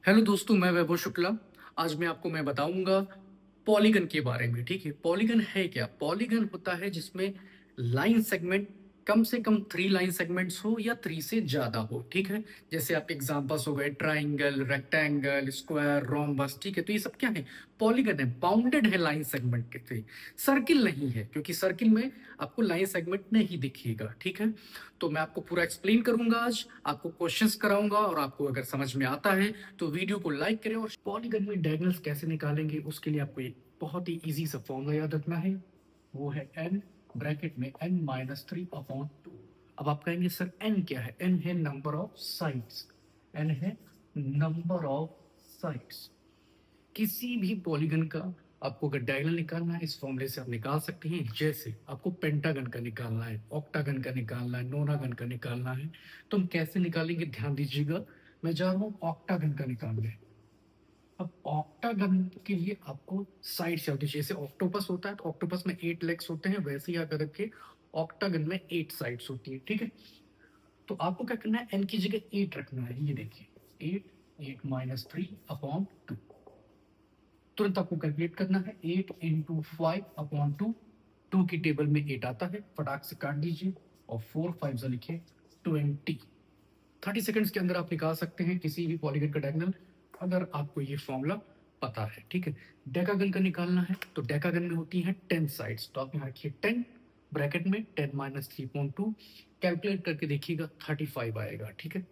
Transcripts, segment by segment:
Hello दोस्तों, मैं वैभव शुक्ला। आज मैं बताऊंगा पॉलीगन के बारे में। ठीक है, पॉलीगन है क्या? पॉलीगन होता है जिसमें लाइन सेगमेंट कम से कम 3 लाइन सेगमेंट्स हो या 3 से ज्यादा हो। ठीक है, जैसे आपके एग्जांपल्स हो गए ट्राइंगल, रेक्टेंगल, स्क्वायर, रोम्बस। ठीक है, तो ये सब क्या है? पॉलीगन है, बाउंडेड है लाइन सेगमेंट के से। सर्किल नहीं है, क्योंकि सर्किल में आपको लाइन सेगमेंट नहीं दिखेगा। ठीक है, तो मैं आपको पूरा एक्सप्लेन करूंगा, आज आपको क्वेश्चंस कराऊंगा, और आपको अगर समझ में आता है तो वीडियो को लाइक करें। और पॉलीगन में डायगोनल्स कैसे निकालेंगे उसके लिए आपको एक बहुत ही इजी सा फॉर्मूला याद रखना है। वो है n ब्रैकेट में n-3/2। अब आप कहेंगे सर n क्या है? n है नंबर ऑफ साइड्स। n है नंबर ऑफ साइड्स किसी भी पॉलीगन का। आपको अगर डायगोनल निकालना है इस फॉर्मूले से आप निकाल सकते हैं। जैसे आपको पेंटागन का निकालना है, ऑक्टागन का निकालना है, नोनागन का निकालना है, तो हम कैसे निकालेंगे? ध्यान दीजिएगा, मैं जा रहा हूँ ऑक्टागन का निकालने। अब ऑक्टागन के लिए आपको साइड से होती है। जैसे ऑक्टोपस होता है तो ऑक्टोपस में 8 लेग्स होते हैं, वैसे ही याद रखिए ऑक्टागन में 8 साइड्स होती है। ठीक है, तो आपको क्या करना है? एन की जगह 8 रखना है। ये देखिए 8 तुरंत आपको कैलकुलेट करना है। 8 × 5/2। 2 की टेबल में 8 आता है, फटाक से काट दीजिए और 4 5 लिखे 20। 30 सेकंड्स के अंदर आप निकाल सकते हैं किसी भी पॉलीगन का डायगोनल, अगर आपको ये फॉर्मूला पता है। ठीक है, डेकागन का निकालना है तो डेकागन में होती है 10 साइड्स, तो आप यहाँ रखिए 10 ब्रैकेट में 10-3.2। कैलकुलेट करके देखिएगा 35 आएगा। ठीक है,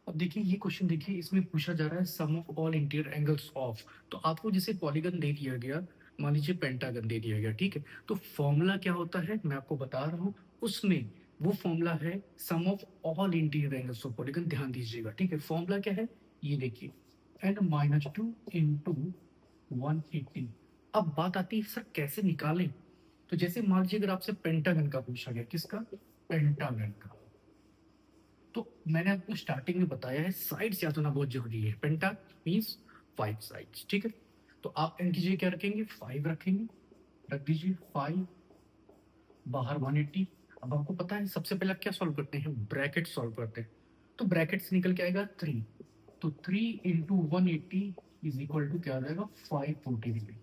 अब देखिए ये क्वेश्चन, देखिए इसमें पूछा जा रहा है sum of all interior angles of. तो आपको जैसे पॉलीगन दे दिया गया, मान लीजिए पेंटागन दे दिया गया। ठीक है, तो फॉर्मूला क्या होता है मैं आपको बता रहा हूँ। उसमें वो फॉर्मूला है sum of all interior angles of polygon. ध्यान दीजिएगा। ठीक है, फॉर्मूला क्या है ये देखिए, n-2 × 180। अब बात आती है सर कैसे निकालें। तो जैसे मान लीजिए अगर आपसे पेंटागन का पूछा गया, किसका? पेंटागन का। तो मैंने आपको स्टार्टिंग में बताया है साइड्स याद होना बहुत जरूरी है। पेंटा मीन्स 5 साइड्स। ठीक है, तो आप एन की जगह क्या रखेंगे? 5 रखेंगे, रख दीजिए 5, बाहर 180। अब आपको पता है सबसे पहले आप क्या सॉल्व करते हैं? ब्रैकेट सॉल्व करते हैं। तो ब्रैकेट से निकल के आएगा 3, तो 3 × 180 इज इक्वल टू क्या आ जाएगा? 540 डिग्री।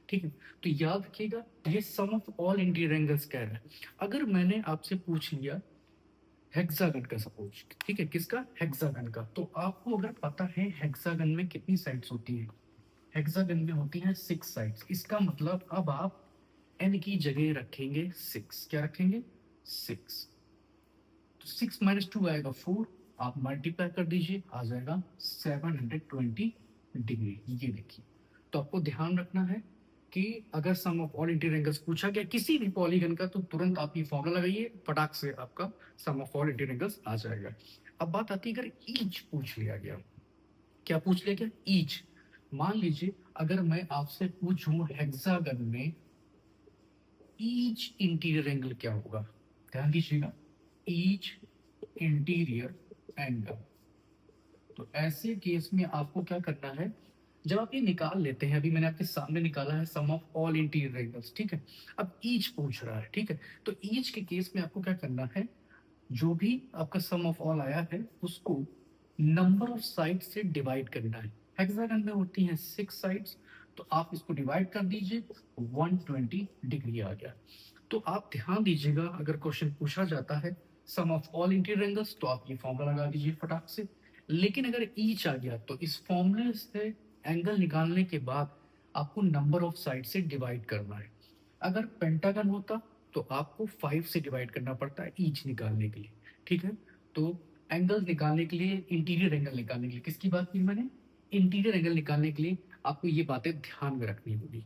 ठीक है, तो याद रखिएगा ये सम ऑफ ऑल इंटीरियर एंगल्स कह रहा है। अगर मैंने आपसे पूछ लिया हेक्सागन का सपोज, ठीक है, किसका? हेक्सागन का, तो आपको अगर पता है हेक्सागन में कितनी साइड्स होती है? हेक्सागन में होती है 6 साइड्स। इसका मतलब अब आप एन की जगह रखेंगे 6। क्या रखेंगे? 6। तो 6 - 2 आएगा 4। आप मल्टीप्लाई कर दीजिए, आ जाएगा 720 डिग्री। ये देखिए, तो आपको ध्यान रखना है कि अगर सम ऑफ ऑल इंटीरियर एंगल्स पूछा गया किसी भी पॉलीगन का, तो तुरंत आप ये फॉर्मूला लगाइए, फटाक से आपका सम ऑफ ऑल इंटीरियर एंगल्स आ जाएगा। अब बात आती है अगर ईच पूछ लिया गया। क्या पूछ लिया गया? ईच। मान लीजिए अगर मैं आपसे पूछूं हेक्सागन में ईच इंटीरियर एंगल क्या होगा? ध्यान दीजिएगा, ईच इंटीरियर एंगल। तो ऐसे केस में आपको क्या करना है? जब आप ये निकाल लेते हैं, अभी मैंने आपके सामने निकाला है sum of all interior angles. ठीक है, अब ईच पूछ रहा है। ठीक है, तो ईच के केस में आपको क्या करना है? जो भी आपका सम ऑफ ऑल आया है उसको नंबर ऑफ साइड से डिवाइड करना है। हेक्सागन में होती हैं 6 साइड्स, तो आप इसको डिवाइड कर दीजिए, 120 डिग्री आ गया। तो आप ध्यान दीजिएगा, अगर क्वेश्चन पूछा जाता है sum of all interior angles तो आप ये फॉर्मूला लगा दीजिए फटाक से। लेकिन अगर ईच आ गया तो इस फॉर्मूले से एंगल निकालने के बाद आपको नंबर ऑफ साइड से डिवाइड करना है। अगर पेंटागन होता तो आपको 5 से डिवाइड करना पड़ता है ईच निकालने के लिए। ठीक है, तो एंगल निकालने के लिए, इंटीरियर एंगल निकालने के लिए, किसकी बात की मैंने? इंटीरियर एंगल निकालने के लिए आपको ये बातें ध्यान में रखनी होगी।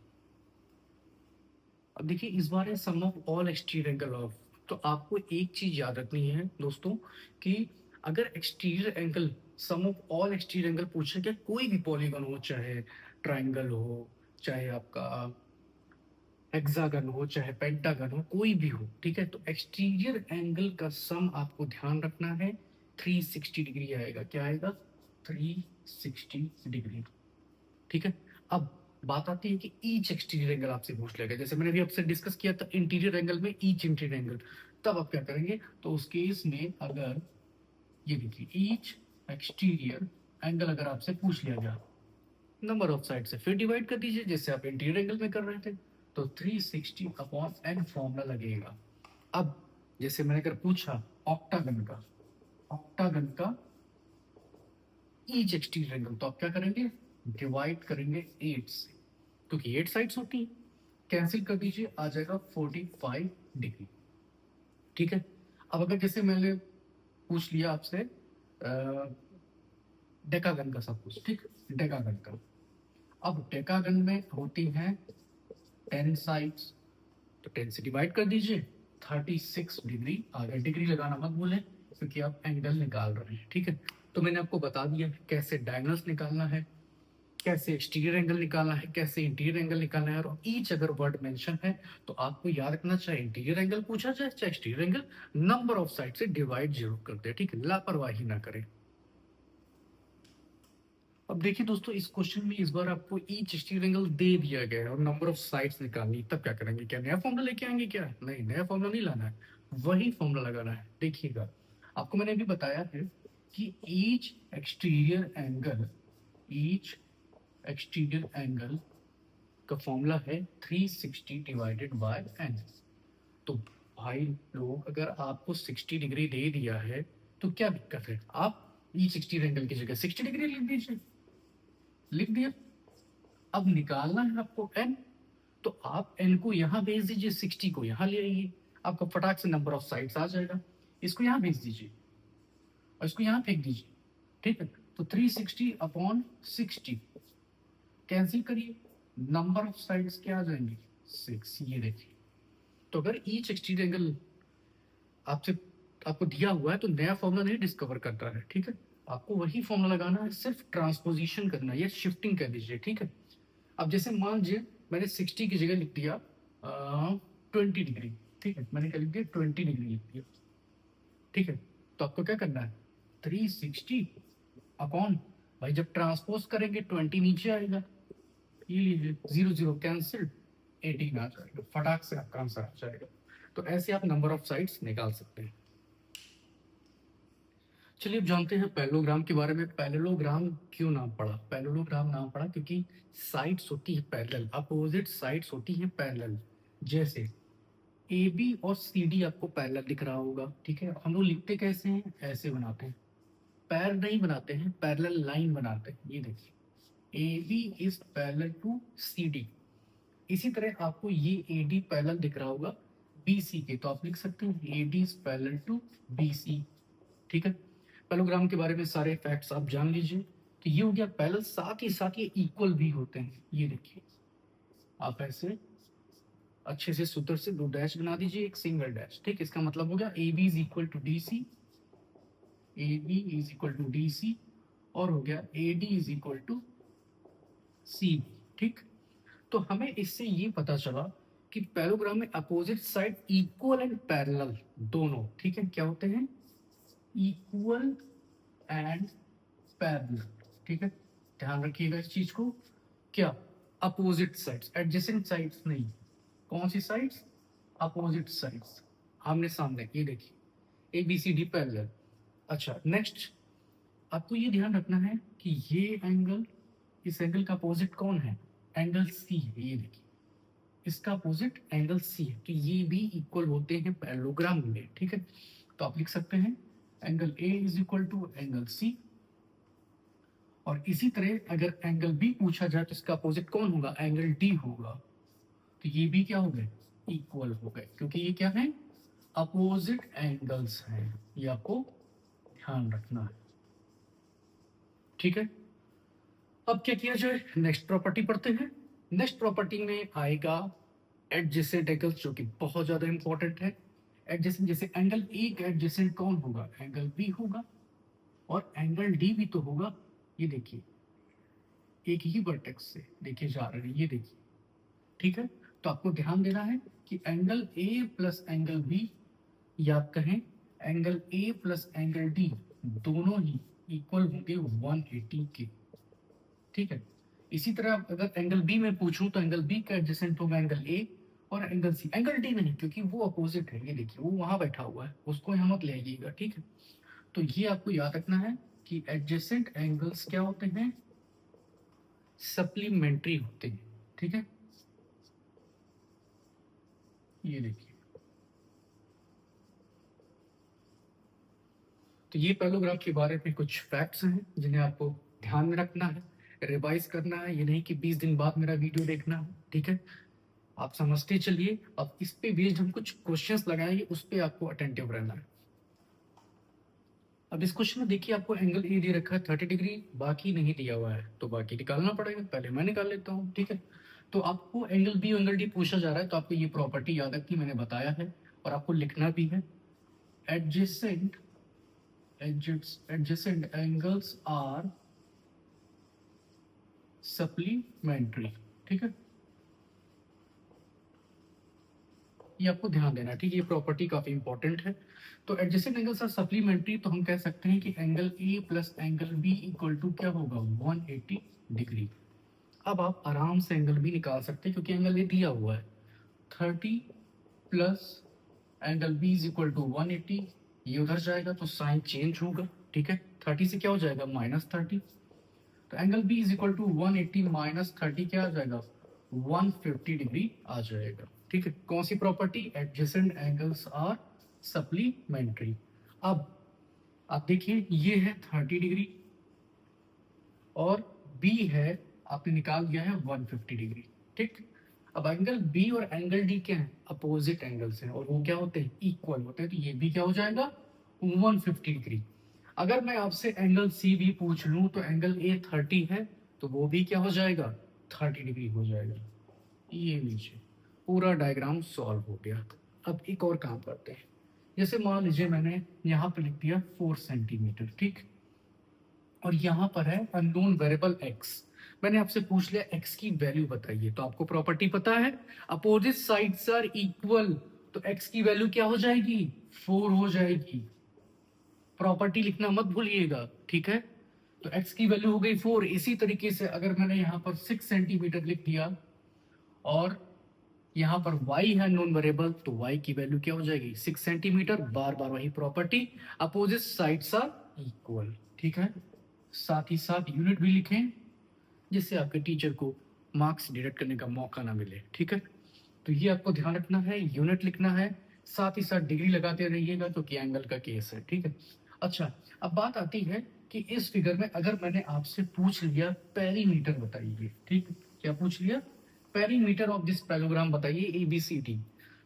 अब देखिए इस बार है sum of all exterior angle of. तो आपको एक चीज याद रखनी है दोस्तों, कि अगर exterior angle, sum of all exterior angle पूछे क्या, कोई भी पॉलीगन हो, चाहे ट्राइंगल हो, चाहे आपका हेक्सागन हो, चाहे पेंटागन हो, कोई भी हो। ठीक है, तो एक्सटीरियर एंगल का सम आपको ध्यान रखना है 360 डिग्री आएगा। क्या आएगा? 360 डिग्री। ठीक है, अब बात आती है कि ईच एक्सटीरियर एंगल आपसे पूछ लिया गया। जैसे मैंने अभी आपसे डिस्कस किया था इंटीरियर एंगल में ईच इंटीरियर एंगल, तब आप क्या करेंगे? तो उस केस में अगर ये देखिए ईच एक्सटीरियर एंगल अगर आपसे पूछ लिया गया, नंबर ऑफ साइड से फिर डिवाइड कर दीजिए जैसे आप इंटीरियर एंगल में कर रहे थे, तो 360 अपॉन एन फॉर्मूला लगेगा। अब जैसे मैंने अगर पूछा ऑक्टागन का ईच एक्सटीरियर एंगल, तो आप क्या करेंगे, डिवाइड करेंगे 8 से, क्योंकि 8 साइड्स होती हैं, कैंसिल कर दीजिए, आ जाएगा 45 डिग्री। ठीक है। अब अगर जैसे मैंने पूछ लिया आपसे डेकागन का सब कुछ, ठीक, डेकागन का, अब डेकागन में होती हैं 10 साइड्स, तो 10 से डिवाइड कर दीजिए, 36 डिग्री आ गया। डिग्री लगाना मत भूलें क्योंकि आप एंगल निकाल रहे हैं। ठीक है। तो मैंने आपको बता दिया कैसे डायगोनल्स निकालना है, कैसे एक्सटीरियर एंगल निकालना है, कैसे इंटीरियर एंगल निकालना है, और ईच अगर वर्ड मेंशन है तो आपको याद रखना, चाहे इंटीरियर एंगल पूछा जाए चाहे exterior angle, number of side से डिवाइड जरूर कर दे। ठीक है, लापरवाही ना करें। अब देखिए दोस्तों, इस क्वेश्चन में इस बार आपको ईच एक्सटीरियर एंगल दे दिया गया है और नंबर ऑफ साइड्स निकालनी, तब क्या करेंगे, क्या नया फॉर्मूला लेके आएंगे, क्या नहीं, नया फॉर्मूला नहीं लाना है, वही फॉर्मूला लगाना है। देखिएगा, आपको मैंने अभी बताया है कि ईच एक्सटीरियर एंगल का फॉर्मूला है 360 डिवाइडेड बाय एन। तो भाई लोग, अगर आपको 60 डिग्री दे दिया है तो क्या दिक्कत है, आप ई 60 एंगल की जगह 60 डिग्री लिख दीजिए, लिख दिया। अब निकालना है आपको एन, तो आप एन को यहां भेज दीजिए, 60 को यहां ले आइए, आपका फटाक से नंबर ऑफ साइड्स आ जाएगा। इसको यहां भेज दीजिए और इसको यहां फेंक दीजिए। ठीक है, तो 360 अपॉन 60 कैंसिल करिए, नंबर ऑफ साइड्स क्या आ जाएंगे, 6। ये देखिए, तो अगर ईच एक्सटीरियर एंगल आपसे आपको दिया हुआ है तो नया फॉर्मूला नहीं डिस्कवर करता है। ठीक है, आपको वही फॉर्मूला लगाना है, सिर्फ ट्रांसपोजिशन करना है या शिफ्टिंग कर लीजिए। ठीक है। अब जैसे मान लीजिए मैंने 60 की जगह लिख दिया 20 डिग्री। ठीक है, मैंने क्या लिख दिया, 20 डिग्री लिख दिया। ठीक है, तो आपको क्या करना है, 360 अपॉन, भाई जब ट्रांसपोज करेंगे 20 नीचे आएगा, ये लीजिए 0 0 कैंसिल, 18 आ जाएगा, फटाक से आपका आंसर आ जाएगा। तो ऐसे आप नंबर ऑफ साइड्स निकाल सकते हैं। चलिए अब जानते हैं पैरेललोग्राम के बारे में। पैरेललोग्राम क्यों नाम पड़ा, पैरेललोग्राम नाम पड़ा क्योंकि साइड्स होती है पैरेलल, अपोजिट साइड्स होती हैं पैरेलल। जैसे ए बी और सी डी आपको पैरेलल दिख रहा होगा। ठीक है, हम लोग लिखते कैसे हैं, ऐसे बनाते हैं, पैर नहीं बनाते हैं, पैरेलल लाइन बनाते हैं। ये देखिए, A B is parallel to C D. इसी तरह आपको ये ए डी पैरेलल दिख रहा होगा बी सी के, तो आप लिख सकते हैं A D is parallel to B C. ठीक है, पैरेललोग्राम के बारे में सारे फैक्ट्स आप जान लीजिए। तो ये हो गया पैरेलल, साथ ही साथ ये इक्वल भी होते हैं। ये देखिए, आप ऐसे अच्छे से सूत्र से 2 डैश बना दीजिए, एक सिंगल डैश। ठीक, इसका मतलब हो गया A B is equal to D C, A B is equal to D C, और हो गया A D is equal to C. ठीक, तो हमें इससे ये पता चला कि पैरेललोग्राम में opposite side equal and parallel दोनों, ठीक है, क्या होते हैं, इक्वल एंड पैरेलल। ठीक है, ध्यान रखिएगा इस चीज को, क्या, अपोजिट साइड्स, एडजेसेंट साइड्स नहीं। कौन सी साइड्स, अपोजिट साइड्स, आमने सामने। ये देखिए, A B C D parallel. अच्छा, नेक्स्ट आपको ये ध्यान रखना है कि ये एंगल, इस एंगल का अपोजिट कौन है, एंगल सी है। ये देखिए, इसका अपोजिट एंगल सी है, तो ये भी इक्वल होते हैं पैरेललोग्राम में। ठीक है, तो आप लिख सकते हैं angle A is equal to angle C, और इसी तरह अगर एंगल बी पूछा जाए तो इसका अपोजिट कौन होगा, एंगल डी होगा। तो ये भी क्या हो गए, इक्वल हो गए, क्योंकि ये क्या है, अपोजिट एंगल्स हैं। ये आपको ध्यान रखना है। ठीक है, अब क्या किया जाए, नेक्स्ट प्रॉपर्टी पढ़ते हैं। नेक्स्ट प्रॉपर्टी में आएगा एडजेसेंट एंगल्स, जो कि बहुत ज्यादा इंपॉर्टेंट है। एडजेसेंट, जैसे एंगल ए का एडजेसेंट कौन होगा, एंगल बी होगा, और एंगल डी भी तो होगा। ये देखिए, एक ही वर्टेक्स से देखे जा रहे हैं, ये देखिए। ठीक है, तो आपको ध्यान देना है कि angle A plus angle B, या आप कहें angle A plus angle D, दोनों ही इक्वल होंगे 180 के। ठीक है, इसी तरह अगर एंगल बी में पूछूं तो एंगल बी का एडजेसेंट होगा एंगल ए, और एंगल सी, एंगल डी नहीं, क्योंकि वो अपोजिट है। ये देखिए, वो वहां बैठा हुआ है, उसको यहाँ मत ले आइएगा। ठीक है, तो ये आपको याद रखना है कि एडजेसेंट एंगल्स क्या होते हैं, सप्लीमेंट्री होते हैं, ठीक है। ये देखिए, तो ये पैराग्राफ के बारे में कुछ फैक्ट्स हैं जिन्हें आपको ध्यान में रखना है, रिवाइज करना है। ये नहीं कि 20 दिन बाद मेरा वीडियो देखना है, ठीक है। आप समझते चलिए, अब इस पे बेस्ड हम कुछ क्वेश्चंस लगाएंगे, उस पे आपको अटेंटिव रहना है। अब इस क्वेश्चन में देखिए, आपको एंगल ए दे रखा है 30 डिग्री, बाकी नहीं दिया हुआ है, तो बाकी निकालना पड़ेगा। पहले मैं निकाल लेता हूँ, ठीक है। तो आपको एंगल बी और एंगल डी पूछा जा रहा है, तो आपको ये प्रॉपर्टी याद रखनी, मैंने बताया है, और आपको लिखना भी है। एडजेसेंट एंगल्स आर सप्लीमेंट्री, ठीक है। ये आपको ध्यान देना है, ठीक है। ये प्रॉपर्टी काफी इंपॉर्टेंट है। तो एडजेसेंट एंगल्स आर सप्लीमेंट्री, तो हम कह सकते हैं कि angle A plus angle B equal to क्या होगा, 180 डिग्री। अब आप आराम से एंगल बी निकाल सकते हैं, क्योंकि एंगल ए दिया हुआ है 30 plus angle B is equal to 180। ये उधर जाएगा तो साइन चेंज होगा, ठीक है। 30 से क्या हो जाएगा, -30। तो angle B is equal to 180 -30 क्या आ जाएगा, 150 डिग्री आ जाएगा, ठीक है। कौन सी property, adjacent angles are supplementary. अब आप देखिए, ये है 30 डिग्री और बी है, आपने निकाल दिया है 150 डिग्री, ठीक। अब एंगल बी और एंगल डी क्या है, अपोजिट एंगल्स हैं, और वो क्या होते हैं, इक्वल होते हैं। तो ये भी क्या हो जाएगा, 150 डिग्री। अगर मैं आपसे एंगल सी भी पूछ लूं, तो एंगल ए 30 है, तो वो भी क्या हो जाएगा, 30 डिग्री हो जाएगा। ये नीचे पूरा डायग्राम सॉल्व हो गया। अब एक और काम करते हैं। जैसे मान लीजिए मैंने यहाँ पे लिख दिया 4 सेंटीमीटर, ठीक, और यहाँ पर है अननोन वेरिएबल x। मैंने आपसे पूछ लिया x की वैल्यू बताइए, तो आपको प्रॉपर्टी पता है, अपोजिट साइड्स आर इक्वल, तो x की वैल्यू क्या हो जाएगी, 4 हो जाएगी। प्रॉपर्टी लिखना मत भूलिएगा, ठीक है। तो x की वैल्यू हो गई 4। इसी तरीके से अगर मैंने यहाँ पर 6 सेंटीमीटर लिख दिया और यहाँ पर y है नॉन वेरिएबल, तो y की वैल्यू क्या हो जाएगी, 6 सेंटीमीटर। बार बार वही property, opposite sides are equal, ठीक है। साथ ही साथ यूनिट भी लिखें, जिससे आपके टीचर को मार्क्स डिडक्ट करने का मौका ना मिले, ठीक है। तो ये आपको ध्यान रखना है, यूनिट लिखना है, साथ ही साथ डिग्री लगाते रहिएगा, क्योंकि एंगल का केस है, ठीक है। अच्छा, अब बात आती है कि इस फिगर में अगर मैंने आपसे पूछ लिया पेरीमीटर बताइए, ठीक, क्या पूछ लिया, पेरीमीटर ऑफ दिस पैराग्राम बताइए ABCD,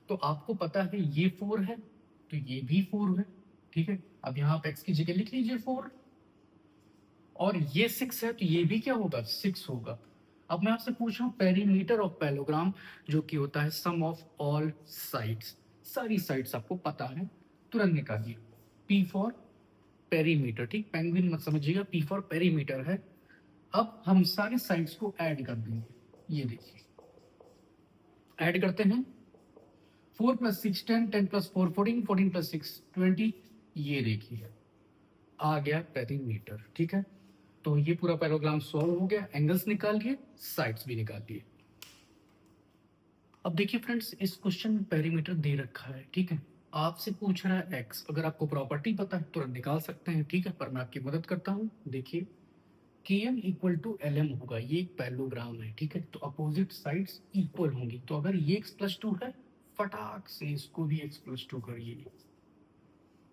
तो आपको पता है ये 4 है, तो ये भी 4 है, ठीक है। अब यहाँ पे x की जगह लिख लीजिए 4, और ये 6 है, तो ये भी क्या होगा, 6 होगा। अब मैं आपसे पूछ रहा हूँ पेरीमीटर ऑफ पैराग्राम, जो कि होता है सम ऑफ ऑल साइड्स। सारी साइड्स आपको पता है, तुरंत निकालिए। P फॉर पेरीमीटर, ठीक, पेंगुइन मत समझिएगा, P फॉर पेरीमीटर है। अब हम सारे साइड्स को ऐड कर देंगे। ये देखिए, ऐड करते हैं, 4 + 6 10, 10 + 4 14, 14 + 6 20। ये देखिए आ गया पेरीमीटर, ठीक है। तो ये पूरा पैराग्राम सॉल्व हो गया, एंगल्स निकाल लिए, साइड्स भी निकाल लिए। अब देखिए फ्रेंड्स, इस क्वेश्चन में पेरीमीटर दे रखा है, ठीक है। आपसे पूछ रहा है x, अगर आपको प्रॉपर्टी पता है तुरंत निकाल सकते हैं, ठीक है, पर मैं आपकी मदद करता हूँ। देखिए, Km = Lm होगा, ये एक पैरेललोग्राम है, ठीक है। तो अपोजिट साइड्स इक्वल होंगी, तो अगर ये x + 2 है, फटाक से इसको भी x + 2 करिए।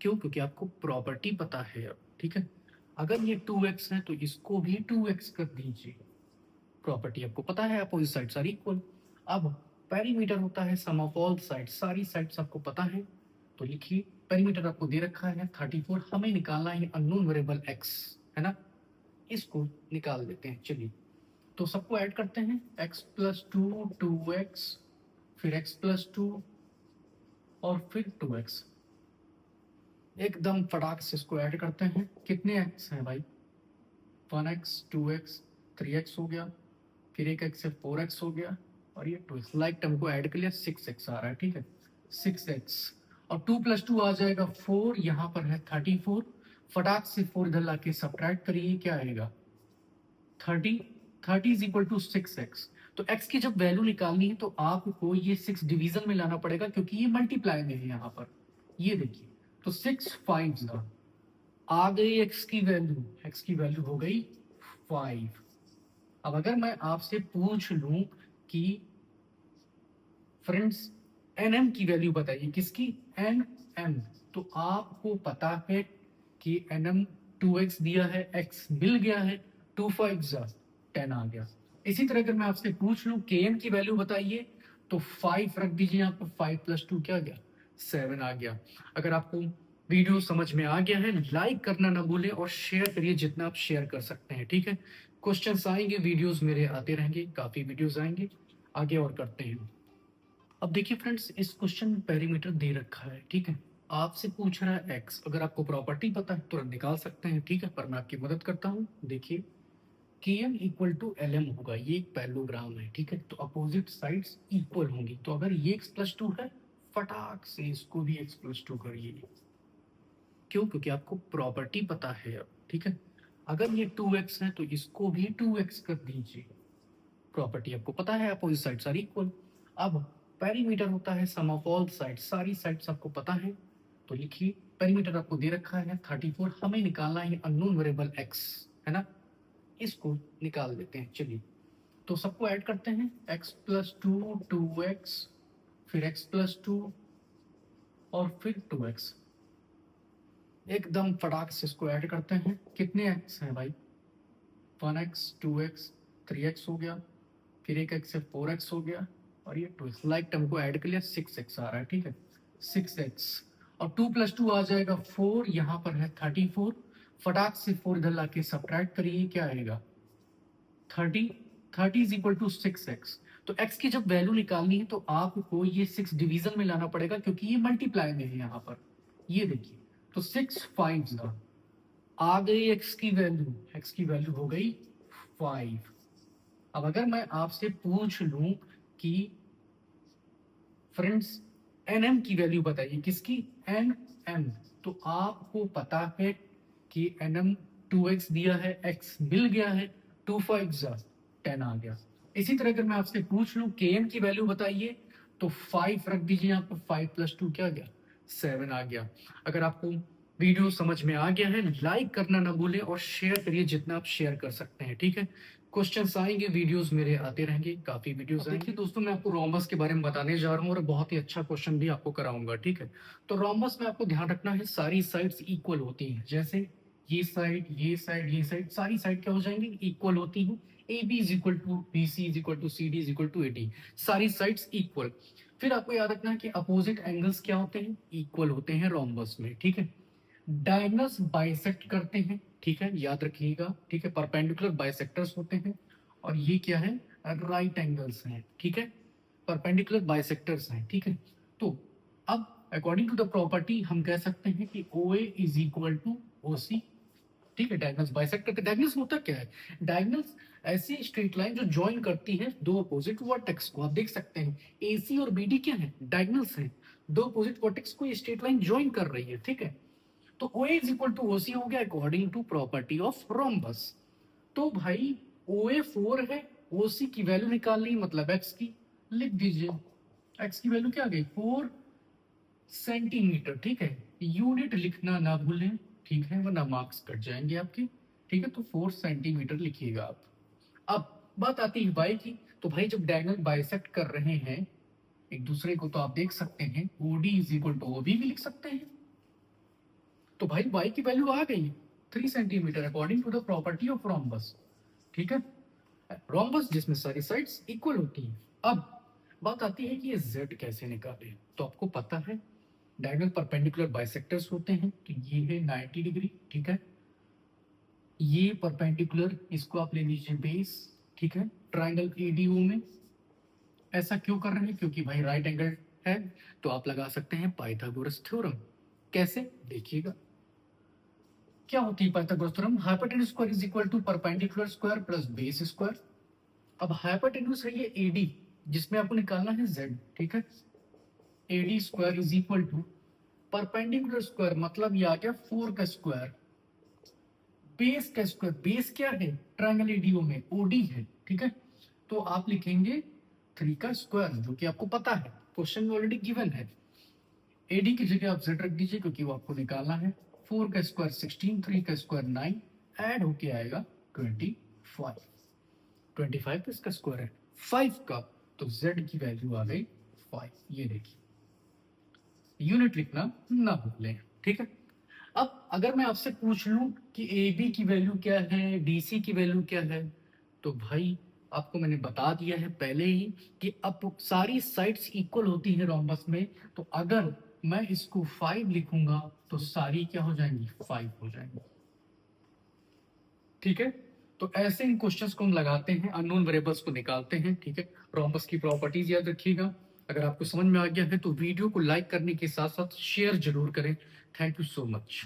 क्यों, क्योंकि आपको प्रॉपर्टी पता है अब, ठीक है। अगर ये 2x है, तो इसको भी 2x कर दीजिए। प्रॉपर्टी आपको पता है, अपोजिट साइड्स आर इक्वल। अब पेरीमीटर होता है सम ऑफ ऑल साइड्स, सारी साइड्स आपको पता है, तो लिखिए पेरीमीटर आपको दे रखा है 34, हमें निकालना है अननोन वेरिएबल x, है ना। इसको निकाल देते हैं, चलिए। तो सबको ऐड करते हैं, x + 2 2x, फिर x + 2 और फिर 2x। एकदम फटाक से इसको ऐड करते हैं। कितने x हैं भाई, 1x 2x 3x हो गया, फिर एक x से 4x हो गया, और ये 2x लाइक टर्म को ऐड कर लिया, 6x आ रहा है, ठीक है। 6x और 2 + 2 आ जाएगा 4, यहाँ पर है 34। फटाक से 4 इधर लाके सब्ट्रैक्ट करिए, क्या आएगा 30। 30 = 6x। तो x की जब वैल्यू निकालनी है, तो आपको ये 6 डिवीजन में लाना पड़ेगा, क्योंकि ये मल्टीप्लाई में है यहाँ पर। ये देखिए, तो 6 5 का आ गई एक्स की वैल्यू हो गई 5। अब अगर मैं आपसे पूछ लूं कि फ्रेंड्स एन की वैल्यू बताइए, किसकी, एन एम, तो आपको पता है कि एन एम 2x दिया है, x मिल गया है, 2 5 10 आ गया। इसी तरह अगर मैं आपसे पूछ लूं के एम की वैल्यू बताइए, तो 5 रख दीजिए, आपको 5 + 2 क्या आ गया, 7 आ गया। अगर आपको वीडियो समझ में आ गया है, लाइक करना ना भूलें और शेयर करिए जितना आप शेयर कर सकते हैं, ठीक है। क्वेश्चंस आएंगे, वीडियोस मेरे आते रहेंगे, काफी वीडियोस आएंगे, आगे और करते हैं। अब देखिए फ्रेंड्स, इस क्वेश्चन में पेरीमीटर दे रखा है, ठीक है। आपसे पूछ रहा है एक्स, अगर आपको प्रॉपर्टी पता है तुरंत निकाल सकते हैं, ठीक है, पर मैं आपकी मदद करता हूँ। देखिए K M equal to L M होगा, ये एक पैरेललोग्राम है, ठीक है, तो अपोजिट साइड्स इक्वल होंगी। तो अगर ये x+2 है, फटाक से इसको भी x+2 करिए। क्यों? क्योंकि आपको प्रॉपर्टी पता है अब, ठीक है। अगर ये 2x है तो इसको भी 2x कर दीजिए, प्रॉपर्टी आपको पता है, अपोजिट साइड्स आर इक्वल। अब पेरीमीटर होता है सम ऑफ ऑल साइड्स, सारी साइड्स आपको पता है, तो लिखिए पेरीमीटर आपको दे रखा है 34, हमें निकालना है अननोन वेरिएबल x, है ना, इसको निकाल देते हैं। चलिए तो सबको ऐड करते हैं, x+2 2x, फिर x+2 और फिर 2x, एकदम फटाक से इसको ऐड करते हैं। कितने x हैं भाई, 1x 2x 3x हो गया, फिर एक x से 4x हो गया, और ये 2x, लाइक टर्म को ऐड कर लिया, 6x आ रहा है, ठीक है, 6x। और 2 + 2 आ जाएगा 4, यहाँ पर है 34, फटाक से 4 इधर लाके सब्ट्रैक्ट करिए, क्या आएगा 30, 30 इज इक्वल टू 6x। तो x की जब वैल्यू निकालनी है तो आपको ये 6 डिवीजन में लाना पड़ेगा, क्योंकि ये मल्टीप्लाई में है यहाँ पर, ये देखिए, तो 6 5 आ गई x की वैल्यू हो गई 5। अब अगर मैं आपसे पूछ लूं कि फ्रेंड्स एन की वैल्यू बताइए, किसकी, एन एम, तो आपको पता है कि एन एम 2x दिया है, x मिल गया है, 2 5 10 आ गया। इसी तरह अगर मैं आपसे पूछ लूं के एम की वैल्यू बताइए, तो 5 रख दीजिए, आपको 5 + 2 क्या आ गया, 7 आ गया। अगर आपको वीडियो समझ में आ गया है, लाइक करना ना भूलें और शेयर करिए जितना आप शेयर कर सकते हैं, ठीक है। क्वेश्चंस आएंगे, वीडियोस मेरे आते रहेंगे, काफी वीडियोस आएंगे। देखिए दोस्तों, मैं आपको रोम्बस के बारे में बताने जा रहा हूँ और बहुत ही अच्छा क्वेश्चन भी आपको कराऊंगा, ठीक है। तो रोम्बस में आपको ध्यान रखना है, सारी साइड्स इक्वल होती हैं, जैसे ये साइड ये साइड ये साइड, सारी साइड क्या हो जाएंगी, इक्वल होती हैं। A B is equal to B C is equal to C D is equal to A D, सारी साइड्स इक्वल। फिर आपको याद रखना है कि अपोजिट एंगल्स क्या होते हैं, इक्वल होते हैं रोम्बस में, ठीक है। डायगोनल्स बाइसेक्ट करते हैं, ठीक है, याद रखिएगा, ठीक है, परपेंडिकुलर बाइसेक्टर्स होते हैं। और ये क्या है, राइट एंगल्स हैं, ठीक है, परपेंडिकुलर बाइसेक्टर्स हैं, ठीक है। तो अब अकॉर्डिंग टू द प्रॉपर्टी हम कह सकते हैं कि ओ ए इज इक्वल टू ओ सी, ठीक है। डायगोनल्स बाइसेक्ट करते, डायगोनल्स होता क्या है, डायगोनल्स ऐसी स्ट्रेट लाइन जो ज्वाइन करती है दो अपोजिट वर्टेक्स को। आप देख सकते हैं ए सी और बी डी क्या है, डायगोनल्स हैं, दो अपोजिट वर्टेक्स को ये स्ट्रेट लाइन ज्वाइन कर रही है, ठीक है। तो O is equal to O C हो गया according to property of rhombus. तो भाई ओ ए 4 है, ओ सी की वैल्यू निकालनी, मतलब एक्स की, लिख दीजिए, एक्स की वैल्यू क्या आ गई, 4 सेंटीमीटर, ठीक है। यूनिट लिखना ना भूलें, ठीक है, वरना मार्क्स कट जाएंगे आपके, ठीक है। तो 4 सेंटीमीटर लिखिएगा आप। अब बात आती है वाई की, तो भाई जब डायगोनल बाइसेक्ट कर रहे हैं एक दूसरे को, तो आप देख सकते हैं O D is equal to O B भी लिख सकते हैं। तो भाई y की वैल्यू आ गई 3 centimetre according to the property of rhombus, ठीक है, रोम्बस जिसमें सारी साइड्स इक्वल होती हैं। अब बात आती है कि ये z कैसे निकालें, तो आपको पता है डायगोनल परपेंडिकुलर बाइसेक्टर्स होते हैं, तो ये है 90 डिग्री, ठीक है, ये परपेंडिकुलर, इसको आप ले लीजिए बेस, ठीक है, ट्राइंगल एडीओ में। ऐसा क्यों कर रहे हैं, क्योंकि भाई राइट एंगल है, तो आप लगा सकते हैं पाइथागोरस थ्योरम। कैसे, देखिएगा क्या होती है Pythagoras theorem, hypotenuse square is equal to perpendicular square plus base square. अब हाइपोटेन्यूज है ये एडी, जिसमें आपको निकालना है जेड, ठीक है, A D square is equal to perpendicular square, मतलब ये आ गया 4 का स्क्वायर, बेस का स्क्वायर, बेस क्या है ट्रायंगल एडीओ में ओडी है, ठीक है। तो आप लिखेंगे 3 का स्क्वायर, जो कि आपको पता है, क्वेश्चन में ऑलरेडी गिवन है। एडी की जगह आप जेड रख दीजिए, क्योंकि वो आपको निकालना है। 4 का स्क्वायर 16, 3 का स्क्वायर 9, ऐड होके आएगा 25। 25 तो इसका स्क्वायर है 5 का, तो z की वैल्यू आ गई 5। ये देखिए, यूनिट लिखना ना भूलें, ठीक है। अब अगर मैं आपसे पूछ लूं कि ए बी की वैल्यू क्या है, डी सी की वैल्यू क्या है, तो भाई आपको मैंने बता दिया है पहले ही कि अब सारी साइड्स इक्वल होती है रोम्बस में, तो अगर मैं इसको 5 लिखूंगा तो सारी क्या हो जाएंगी, 5 हो जाएंगी, ठीक है। तो ऐसे इन क्वेश्चंस को हम लगाते हैं, अननोन वेरिएबल्स को निकालते हैं, ठीक है। रोम्बस की प्रॉपर्टीज याद रखिएगा। अगर आपको समझ में आ गया है तो वीडियो को लाइक करने के साथ साथ शेयर जरूर करें। Thank you so much.